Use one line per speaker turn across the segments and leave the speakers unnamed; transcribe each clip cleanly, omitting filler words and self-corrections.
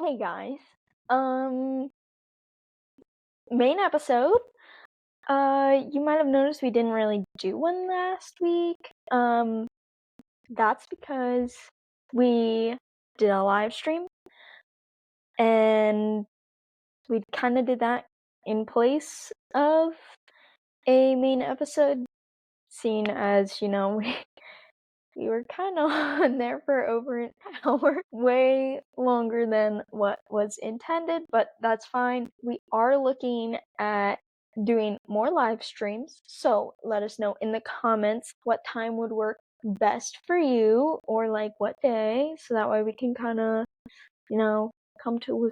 Okay, guys. Main episode. You might have noticed we didn't really do one last week. That's because we did a live stream, and we kind of did that in place of a main episode, seeing as, we were kind of on there for over an hour, way longer than what was intended, but that's fine. We are looking at doing more live streams, so let us know in the comments what time would work best for you, or like what day, so that way we can kind of, come to a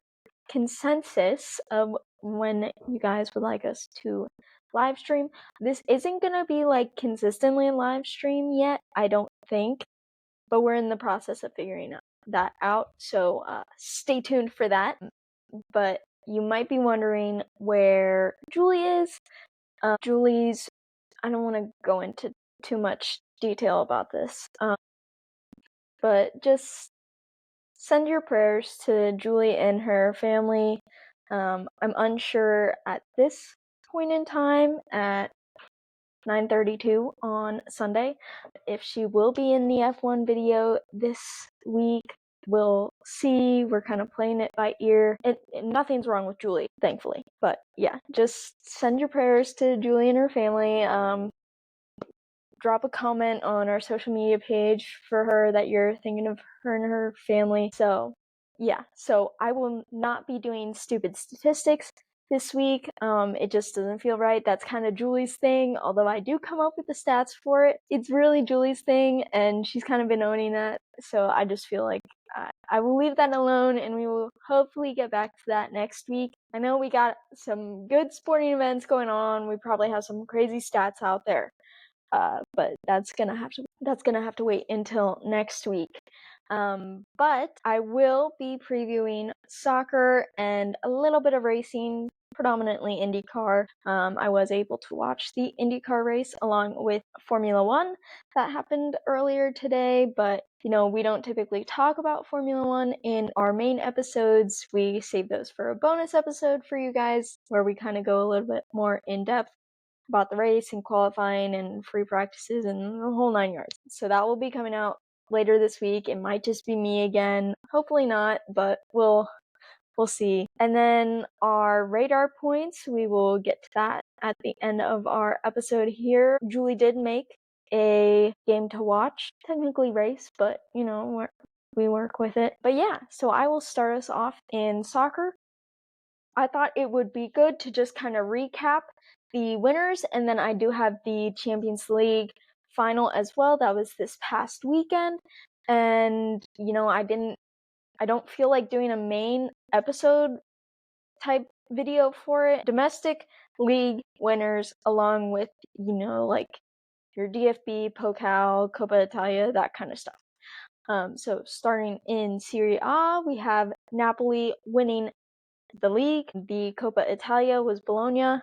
consensus of when you guys would like us to live stream. This isn't gonna be like consistently a live stream yet, I don't think, but we're in the process of figuring that out, so stay tuned for that. But you might be wondering where Julie is. Julie's, I don't want to go into too much detail about this, but just send your prayers to Julie and her family. I'm unsure at this point in time at 9:32 on Sunday if she will be in the F1 video this week. We'll see. We're kind of playing it by ear. Nothing's wrong with Julie, thankfully. But yeah, just send your prayers to Julie and her family. Drop a comment on our social media page for her that you're thinking of her and her family. So yeah, so I will not be doing stupid statistics this week. It just doesn't feel right. That's kind of Julie's thing, although I do come up with the stats for it. It's really Julie's thing, and she's kind of been owning that, so I just feel like I will leave that alone, and we will hopefully get back to that next week. I know we got some good sporting events going on. We probably have some crazy stats out there. But that's gonna have to wait until next week. But I will be previewing soccer and a little bit of racing, predominantly IndyCar. I was able to watch the IndyCar race along with Formula One that happened earlier today, but we don't typically talk about Formula One in our main episodes. We save those for a bonus episode for you guys where we kind of go a little bit more in depth about the race and qualifying and free practices and the whole 9 yards. So that will be coming out later this week. It might just be me again. Hopefully not, but we'll see. And then our radar points, we will get to that at the end of our episode here. Julie did make a game to watch, technically race, but we work with it. But yeah, so I will start us off in soccer. I thought it would be good to just kind of recap the winners, and then I do have the Champions League final as well. That was this past weekend, and I don't feel like doing a main episode type video for it. Domestic league winners along with like your DFB, Pokal, Coppa Italia, that kind of stuff. So starting in Serie A, we have Napoli winning the league. The Coppa Italia was Bologna.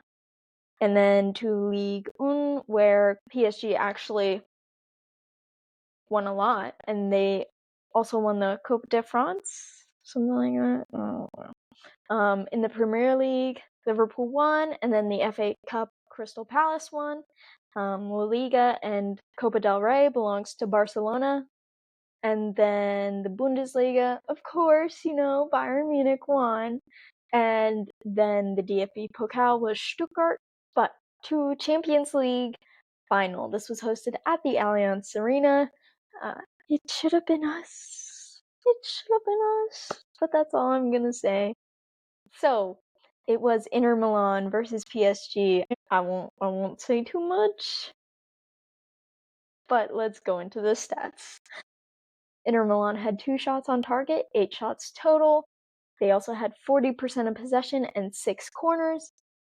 And then to Ligue 1, where PSG actually won a lot, and they also won the Coupe de France, something like that. Oh, in the Premier League, Liverpool won, and then the FA Cup, Crystal Palace won. La Liga and Copa del Rey belongs to Barcelona. And then the Bundesliga, of course, Bayern Munich won. And then the DFB Pokal was Stuttgart. But to Champions League final, this was hosted at the Allianz Arena. It should have been us. But that's all I'm gonna say. So it was Inter Milan versus PSG. I won't say too much. But let's go into the stats. Inter Milan had 2 shots on target, 8 shots total. They also had 40% of possession and 6 corners.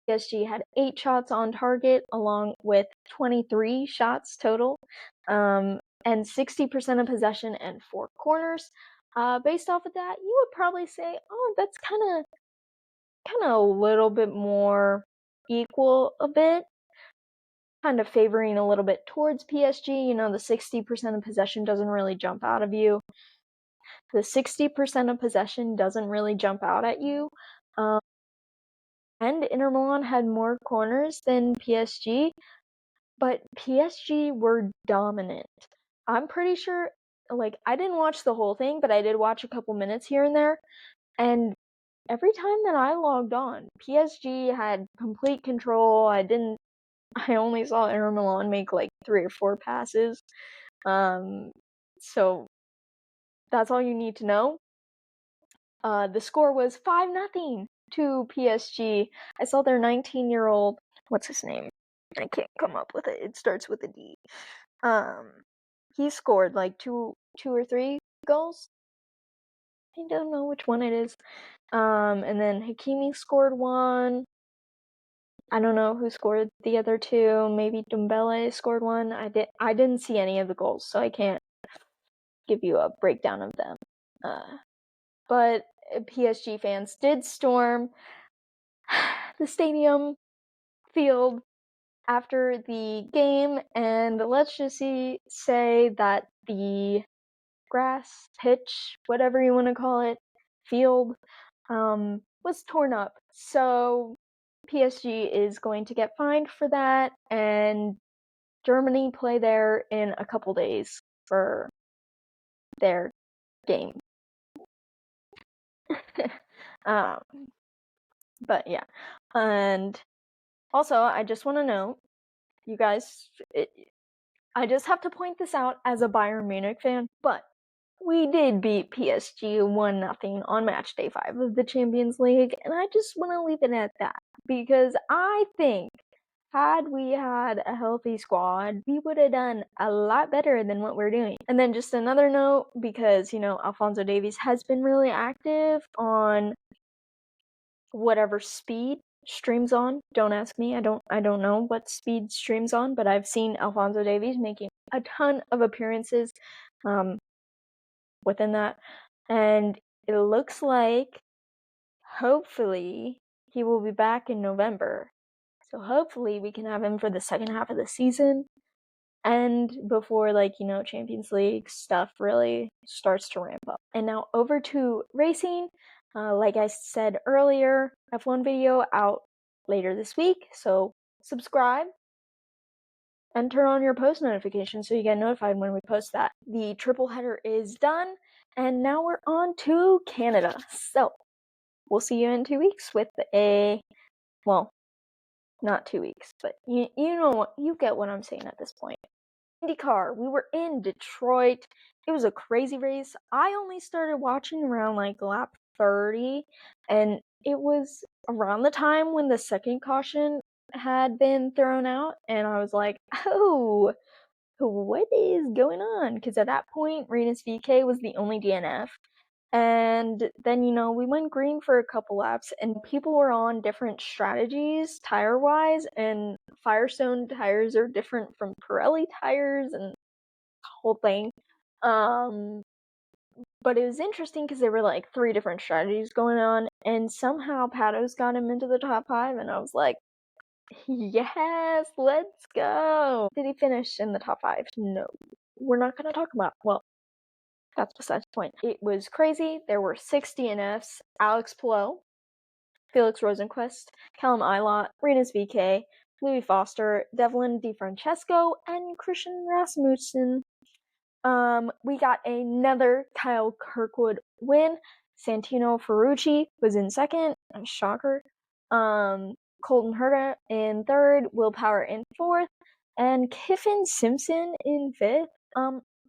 PSG had 8 shots on target along with 23 shots total, and 60% of possession and 4 corners. Based off of that, you would probably say, oh, that's kind of a little bit more equal a bit. Kind of favoring a little bit towards PSG. The 60% of possession doesn't really jump out of you. the 60% of possession doesn't really jump out at you. And Inter Milan had more corners than PSG, but PSG were dominant. I'm pretty sure, like, I didn't watch the whole thing, but I did watch a couple minutes here and there, and every time that I logged on, PSG had complete control. I only saw Inter Milan make like 3 or 4 passes. So that's all you need to know. The score was 5-0 to PSG. I saw their 19-year-old, what's his name? I can't come up with it. It starts with a D. He scored like two or three goals. I don't know which one it is. And then Hakimi scored one. I don't know who scored the other two. Maybe Dumbele scored one. I didn't see any of the goals, so I can't give you a breakdown of them. But PSG fans did storm the stadium field after the game, and let's just say that the grass, pitch, whatever you want to call it, field, was torn up. So PSG is going to get fined for that, and Germany play there in a couple days for their game. But yeah, and also I just want to know, you guys, I just have to point this out as a Bayern Munich fan, but we did beat PSG 1-0 on match day 5 of the Champions League, and I just want to leave it at that, because I think had we had a healthy squad, we would have done a lot better than what we're doing. And then just another note, because, Alphonso Davies has been really active on whatever speed streams on. Don't ask me. I don't know what speed streams on, but I've seen Alphonso Davies making a ton of appearances within that, and it looks like hopefully he will be back in November. So hopefully we can have him for the second half of the season, and before Champions League stuff really starts to ramp up. And now over to racing. Like I said earlier, F1 video out later this week, so subscribe and turn on your post notifications so you get notified when we post that. The triple header is done, and now we're on to Canada. So we'll see you in 2 weeks with not 2 weeks, but you know what, you get what I'm saying at this point. IndyCar, we were in Detroit. It was a crazy race. I only started watching around lap 30, and it was around the time when the second caution had been thrown out, and I was like, oh, what is going on? Because at that point, Rinus VeeKay was the only DNF. And then, we went green for a couple laps, and people were on different strategies tire-wise, and Firestone tires are different from Pirelli tires and the whole thing. But it was interesting because there were 3 different strategies going on, and somehow Patos got him into the top 5, and I was like, yes, let's go. Did he finish in the top 5? No. We're not going to talk about, that's besides the point. It was crazy. There were 6 DNFs. Alex Palou, Felix Rosenquist, Callum Ilott, Rinus VeeKay, Louis Foster, Devlin DiFrancesco, and Christian Rasmussen. We got another Kyle Kirkwood win. Santino Ferrucci was in second. Shocker. Colton Herta in third. Will Power in fourth. And Kiffin Simpson in fifth.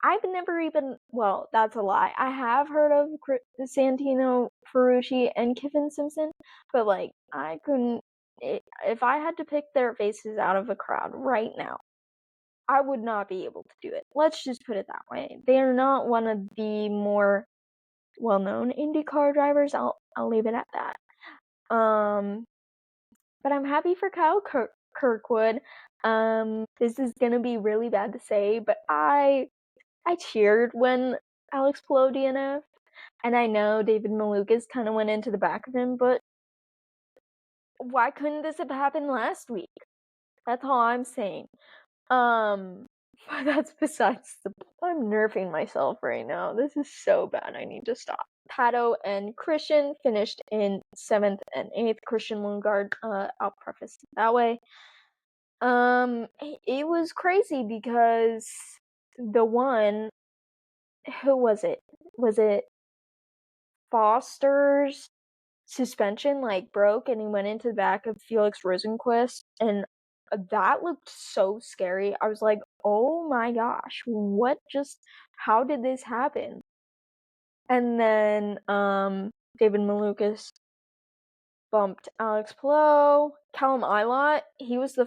I've never even, that's a lie. I have heard of Santino Ferrucci and Kiffin Simpson, but I couldn't, if I had to pick their faces out of a crowd right now, I would not be able to do it. Let's just put it that way. They are not one of the more well-known IndyCar drivers. I'll leave it at that. But I'm happy for Kyle Kirkwood. This is gonna be really bad to say, but I cheered when Alex Palou DNF'd, and I know David Malukas kind of went into the back of him, but why couldn't this have happened last week? That's all I'm saying. But that's besides the point. I'm nerfing myself right now. This is so bad. I need to stop. Pato and Christian finished in 7th and 8th. Christian Lundgaard, I'll preface it that way. It was crazy because the one, who was it? Was it Foster's suspension broke and he went into the back of Felix Rosenqvist, and that looked so scary. I was like, oh my gosh, how did this happen? And then David Malukas bumped Alex Palou. Callum Ilott, he was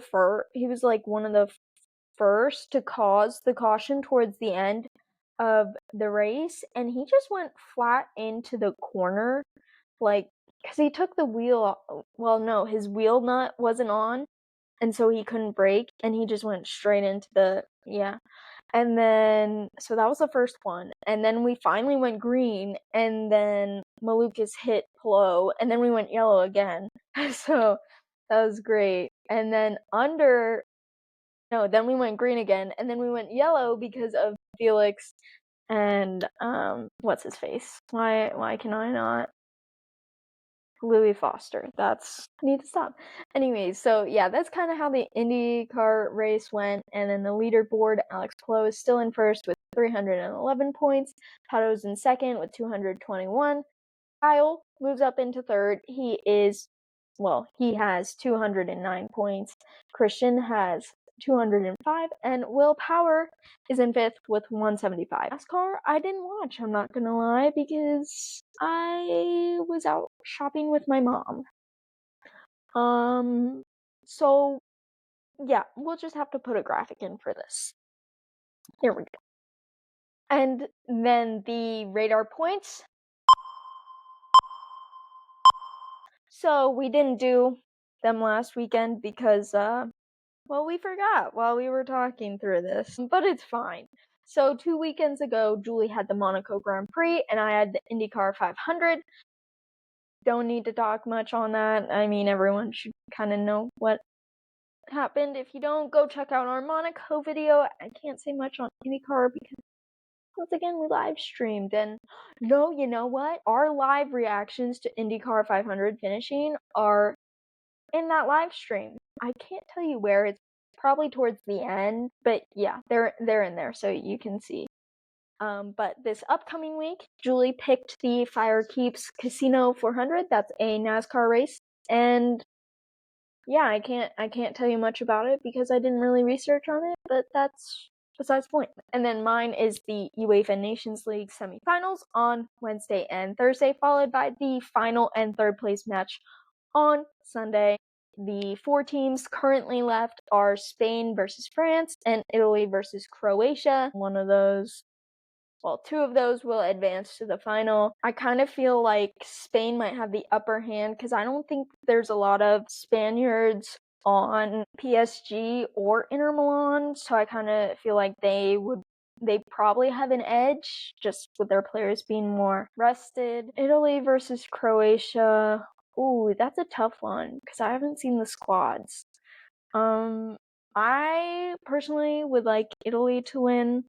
one of the first to cause the caution towards the end of the race, and he just went flat into the corner, because he took the wheel. Well, no, his wheel nut wasn't on, and so he couldn't brake, and he just went straight into and then, so that was the first one, and then we finally went green, and then Malukas hit Palou, and then we went yellow again. So that was great. And then then we went green again, and then we went yellow because of Felix and what's his face? Why can I not? Louis Foster. I need to stop. Anyways, so yeah, that's kind of how the IndyCar race went. And then the leaderboard, Alex Palou is still in first with 311 points. Pato's in second with 221. Kyle moves up into third. He has 209 points. Christian has 205, and Will Power is in fifth with 175. NASCAR, I didn't watch, I'm not gonna lie, because I was out shopping with my mom. So yeah, we'll just have to put a graphic in for this. Here we go. And then the radar points. So we didn't do them last weekend because we forgot while we were talking through this, but it's fine. So 2 weekends ago, Julie had the Monaco Grand Prix, and I had the IndyCar 500. Don't need to talk much on that. I mean, everyone should kind of know what happened. If you don't, go check out our Monaco video. I can't say much on IndyCar because, once again, we live streamed. And no, you know what? Our live reactions to IndyCar 500 finishing are in that live stream. I can't tell you where. It's probably towards the end, but yeah, they're in there, so you can see. But this upcoming week, Julie picked the Fire Keeps Casino 400. That's a NASCAR race, and yeah, I can't tell you much about it because I didn't really research on it, but that's besides the point. And then mine is the UEFA Nations League semifinals on Wednesday and Thursday, followed by the final and third place match on Sunday. The 4 teams currently left are Spain versus France and Italy versus Croatia. Two of those will advance to the final. I kind of feel like Spain might have the upper hand because I don't think there's a lot of Spaniards on PSG or Inter Milan, so I kind of feel like they probably have an edge just with their players being more rested. Italy versus Croatia. Ooh, that's a tough one because I haven't seen the squads. I personally would like Italy to win.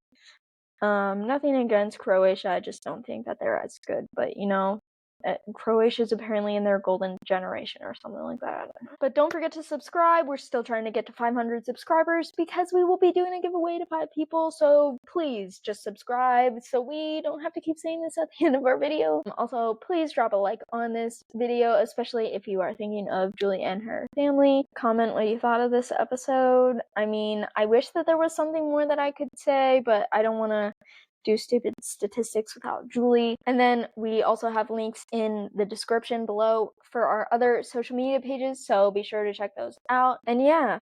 Nothing against Croatia, I just don't think that they're as good, but Croatia's apparently in their golden generation or something like that. But don't forget to subscribe. We're still trying to get to 500 subscribers because we will be doing a giveaway to 5 people, so please just subscribe so we don't have to keep saying this at the end of our video. Also, please drop a like on this video, especially if you are thinking of Julie and her family. Comment what you thought of this episode. I mean, I wish that there was something more that I could say, but I don't want to do stupid statistics without Julie. And then we also have links in the description below for our other social media pages, so be sure to check those out. And yeah,